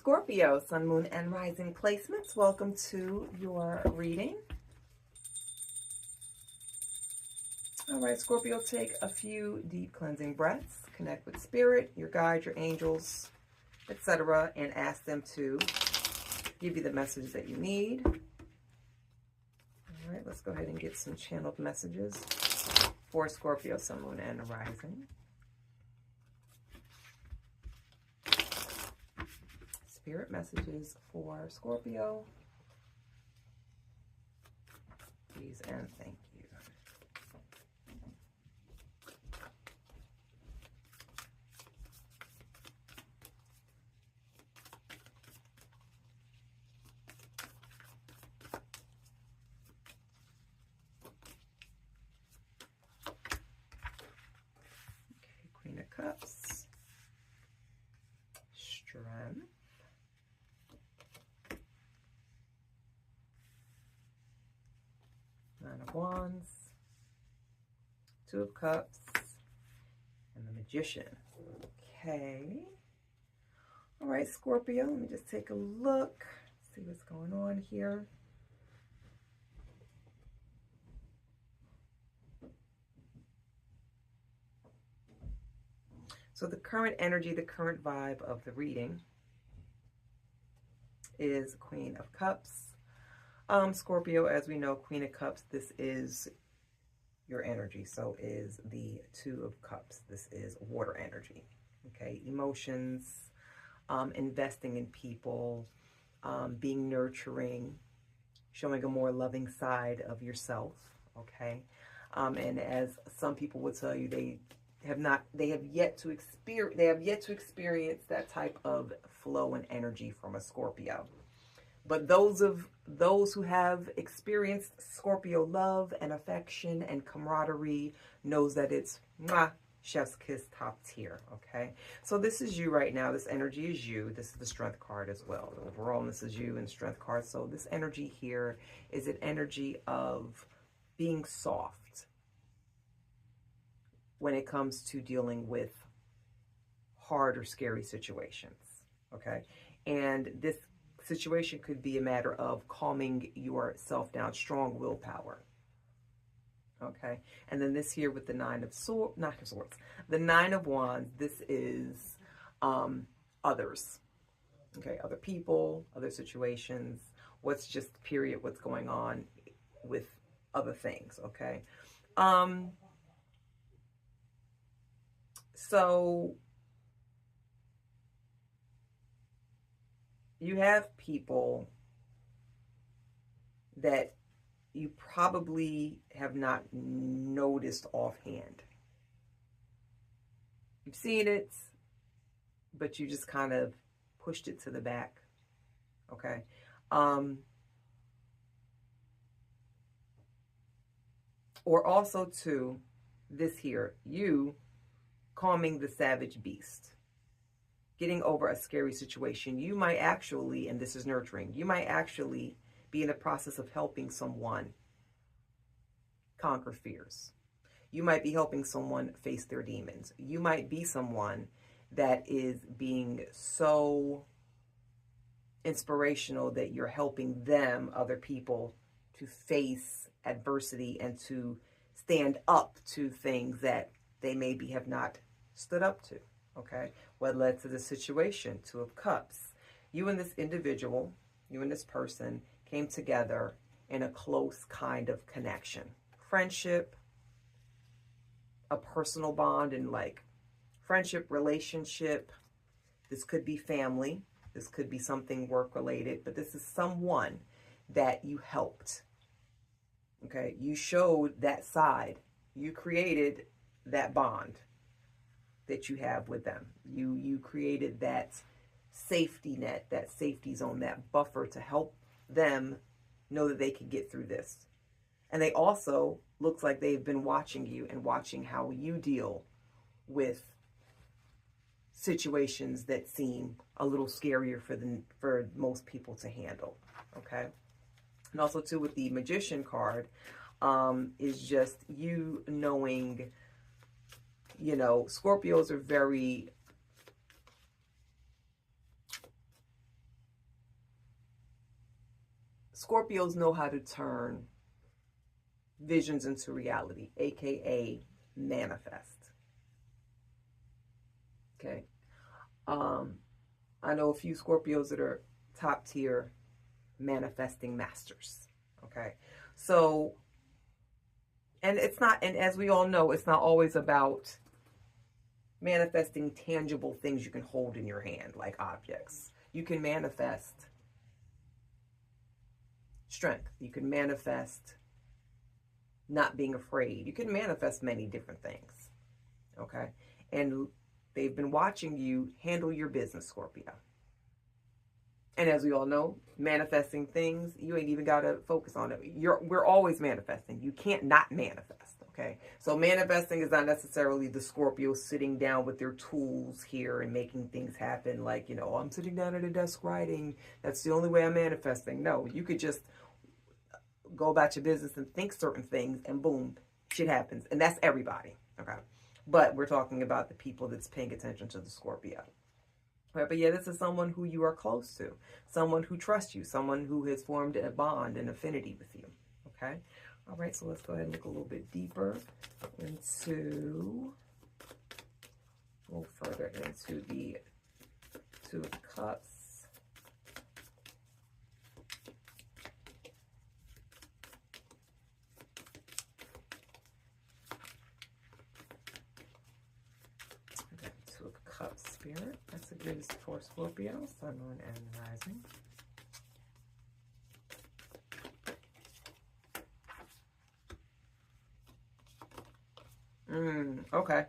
Scorpio, Sun, Moon, and Rising placements. Welcome to your reading. All right, Scorpio, take a few deep cleansing breaths. Connect with Spirit, your guide, your angels, etc., and ask them to give you the message that you need. All right, let's go ahead and get some channeled messages for Scorpio, Sun, Moon, and Rising. Spirit messages for Scorpio. Please and thank you. Okay, Queen of Cups. Strength. Nine of Wands, Two of Cups, and the Magician. Okay. All right, Scorpio, let me just take a look, see what's going on here. So the current energy, the current vibe of the reading is Queen of Cups. Scorpio, as we know, Queen of Cups, this is your energy. So is the Two of Cups. This is water energy. Okay, emotions, investing in people, being nurturing, showing a more loving side of yourself. Okay, and as some people would tell you, they have yet to experience that type of flow and energy from a Scorpio. But those who have experienced Scorpio love and affection and camaraderie knows that it's mwah, chef's kiss, top tier. Okay, so this is you right now. This energy is you. This is the Strength card as well. Overall, this is you and Strength card. So this energy here is an energy of being soft when it comes to dealing with hard or scary situations. Okay, and this situation could be a matter of calming yourself down, strong willpower. Okay, and then this here with the Nine of Swords, the Nine of Wands, this is others. Okay, other people, other situations, what's just period, what's going on with other things. Okay, so you have people that you probably have not noticed offhand. You've seen it, but you just kind of pushed it to the back. Okay. Or also too, this here, you calming the savage beast. Getting over a scary situation. You might actually, and this is nurturing, you might actually be in the process of helping someone conquer fears. You might be helping someone face their demons. You might be someone that is being so inspirational that you're helping them, other people, to face adversity and to stand up to things that they maybe have not stood up to. Okay, what led to the situation? Two of Cups. You and this individual, you and this person came together in a close kind of connection. Friendship, a personal bond, and like friendship, relationship. This could be family. This could be something work related, but this is someone that you helped. Okay, you showed that side. You created that bond that you have with them. You created that safety net, that safety zone, that buffer to help them know that they can get through this. And they also looks like they've been watching you and watching how you deal with situations that seem a little scarier for most people to handle. Okay, and also too with the Magician card is just you knowing. You know, Scorpios are very Scorpios know how to turn visions into reality, aka manifest. Okay. I know a few Scorpios that are top tier manifesting masters. Okay. So, and it's not, and as we all know, it's not always about manifesting tangible things you can hold in your hand, like objects. You can manifest strength. You can manifest not being afraid. You can manifest many different things. Okay. And they've been watching you handle your business, Scorpio. And as we all know, manifesting things, you ain't even got to focus on it. We're always manifesting. You can't not manifest, okay? So manifesting is not necessarily the Scorpio sitting down with their tools here and making things happen like, you know, I'm sitting down at a desk writing. That's the only way I'm manifesting. No, you could just go about your business and think certain things and boom, shit happens. And that's everybody, okay? But we're talking about the people that's paying attention to the Scorpio. Right, but yeah, this is someone who you are close to, someone who trusts you, someone who has formed a bond and affinity with you, okay? All right, so let's go ahead and look a little bit deeper into, a little further into the Two of Cups. Spirit, that's a good for Scorpio, Sun, Moon, and Rising. Okay.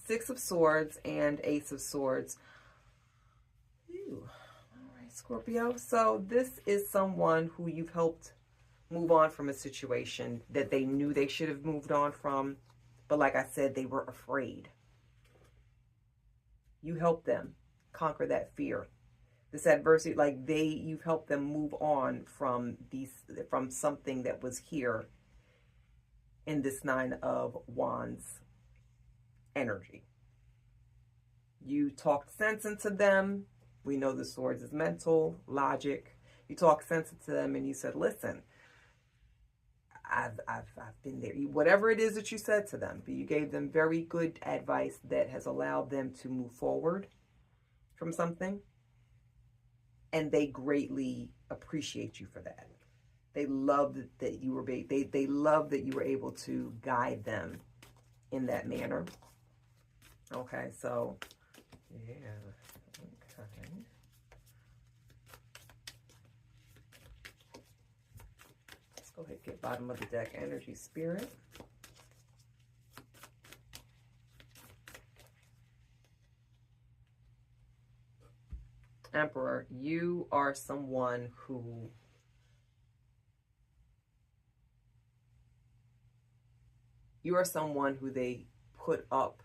Six of Swords and Ace of Swords. Ew. All right, Scorpio. So this is someone who you've helped move on from a situation that they knew they should have moved on from, but like I said, they were afraid. You help them conquer that fear, this adversity. Like you've helped them move on from something that was here in this Nine of Wands energy. You talked sense into them. We know the Swords is mental, logic. You talked sense into them and you said, listen, I've been there. Whatever it is that you said to them, but you gave them very good advice that has allowed them to move forward from something. And they greatly appreciate you for that. They love that you were they love that you were able to guide them in that manner. Okay, so yeah. Okay. Go ahead, get bottom of the deck energy, Spirit. Emperor, you are someone who they put up,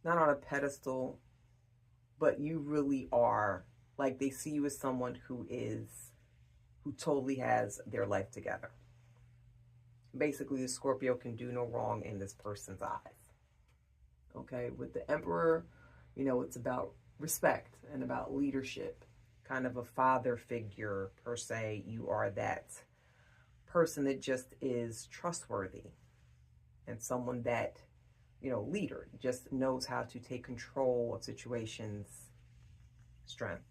not on a pedestal, but you really are, like they see you as someone who totally has their life together. Basically, the Scorpio can do no wrong in this person's eyes. Okay, with the Emperor, you know, it's about respect and about leadership, kind of a father figure per se. You are that person that just is trustworthy and someone that, you know, leader, just knows how to take control of situations, strength,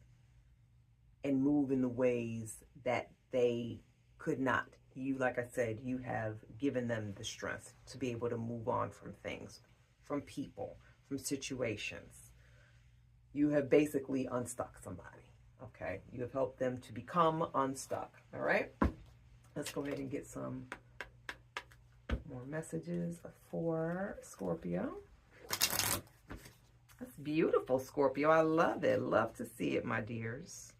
and move in the ways that they could not. You, like I said, you have given them the strength to be able to move on from things, from people, from situations. You have basically unstuck somebody, okay? You have helped them to become unstuck, all right? Let's go ahead and get some more messages for Scorpio. That's beautiful, Scorpio. I love it. Love to see it, my dears.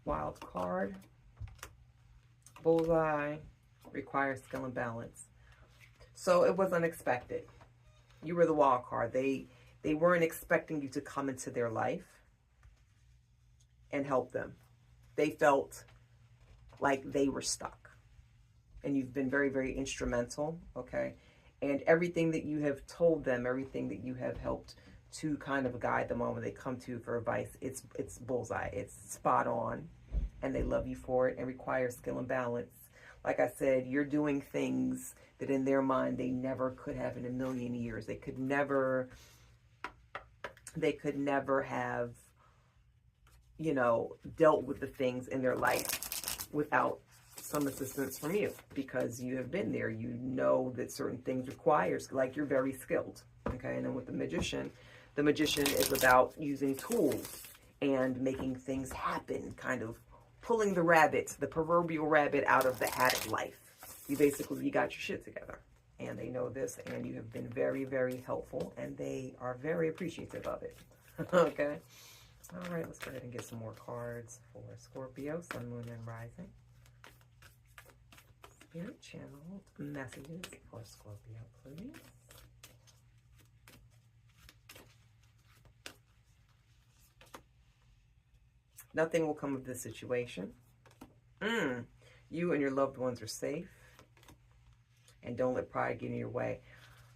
Wild card, bullseye, requires skill and balance. So it was unexpected. You were the wild card. They weren't expecting you to come into their life and help them. They felt like they were stuck. And you've been very, very instrumental, okay? And everything that you have told them, everything that you have helped to kind of guide them on when they come to you for advice, it's bullseye. It's spot on. And they love you for it and require skill and balance. Like I said, you're doing things that in their mind they never could have in a million years. They could never have, you know, dealt with the things in their life without some assistance from you, because you have been there. You know that certain things requires, like, you're very skilled. Okay. And then with the magician is about using tools and making things happen, kind of pulling the proverbial rabbit out of the hat of life. You got your shit together, and they know this, and you have been very, very helpful, and they are very appreciative of it. Okay. All right, let's go ahead and get some more cards for Scorpio, Sun, Moon, and Rising. Spirit channeled messages for Scorpio, please. Nothing will come of this situation. You and your loved ones are safe. And don't let pride get in your way.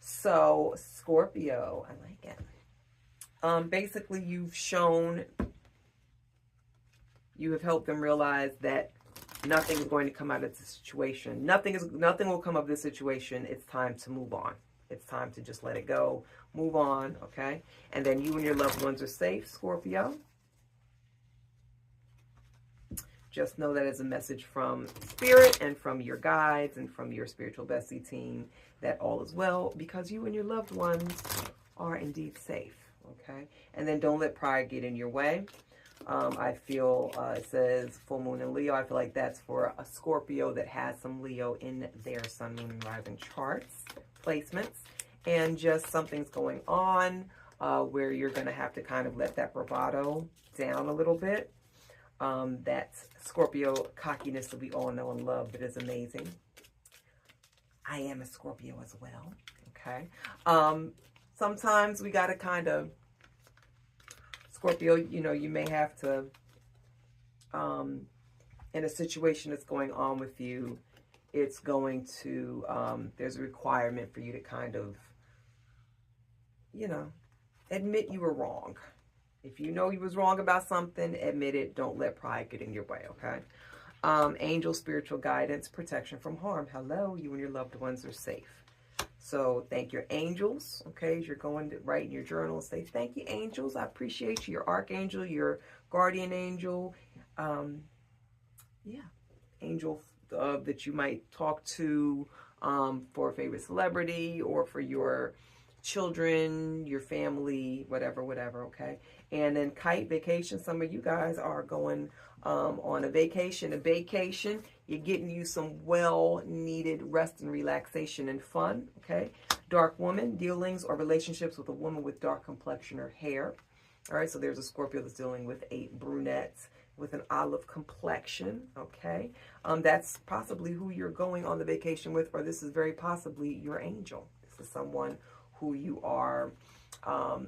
So, Scorpio, I like it. Basically, you have helped them realize that nothing is going to come out of this situation. Nothing will come of this situation. It's time to move on. It's time to just let it go. Move on, okay? And then you and your loved ones are safe, Scorpio. Just know that as a message from Spirit and from your guides and from your spiritual bestie team that all is well, because you and your loved ones are indeed safe, okay? And then don't let pride get in your way. I feel, it says full moon in Leo. I feel like that's for a Scorpio that has some Leo in their sun, moon, and rising charts, placements. And just something's going on where you're going to have to kind of let that bravado down a little bit. That Scorpio cockiness that we all know and love, that is amazing. I am a Scorpio as well, okay? Sometimes we got to kind of, Scorpio, you know, you may have to, in a situation that's going on with you, it's going to, there's a requirement for you to kind of, you know, admit you were wrong. If you know you was wrong about something, admit it. Don't let pride get in your way, okay? Angel, spiritual guidance, protection from harm. Hello, you and your loved ones are safe. So thank your angels, okay? As you're going to write in your journal, say, thank you, angels. I appreciate you. Your archangel, your guardian angel. Yeah, angel that you might talk to for a favorite celebrity or for your children, your family, whatever, okay? And then kite vacation. Some of you guys are going on a vacation. You're getting you some well-needed rest and relaxation and fun, okay? Dark woman, dealings or relationships with a woman with dark complexion or hair. All right, so there's a Scorpio that's dealing with a brunette with an olive complexion, okay? That's possibly who you're going on the vacation with, or this is very possibly your angel. This is someone who you are,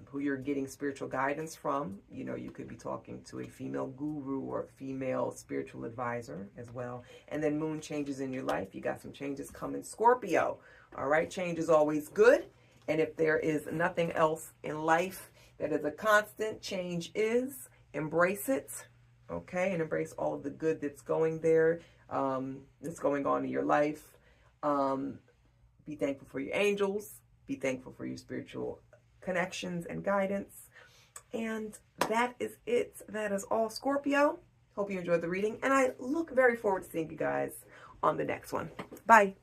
who you're getting spiritual guidance from. You know, you could be talking to a female guru or a female spiritual advisor as well. And then moon changes in your life. You got some changes coming, Scorpio. All right, change is always good. And if there is nothing else in life that is a constant, change is. Embrace it, okay? And embrace all of the good that's going there, that's going on in your life. Be thankful for your angels. Be thankful for your spiritual connections and guidance. And that is it. That is all, Scorpio. Hope you enjoyed the reading. And I look very forward to seeing you guys on the next one. Bye.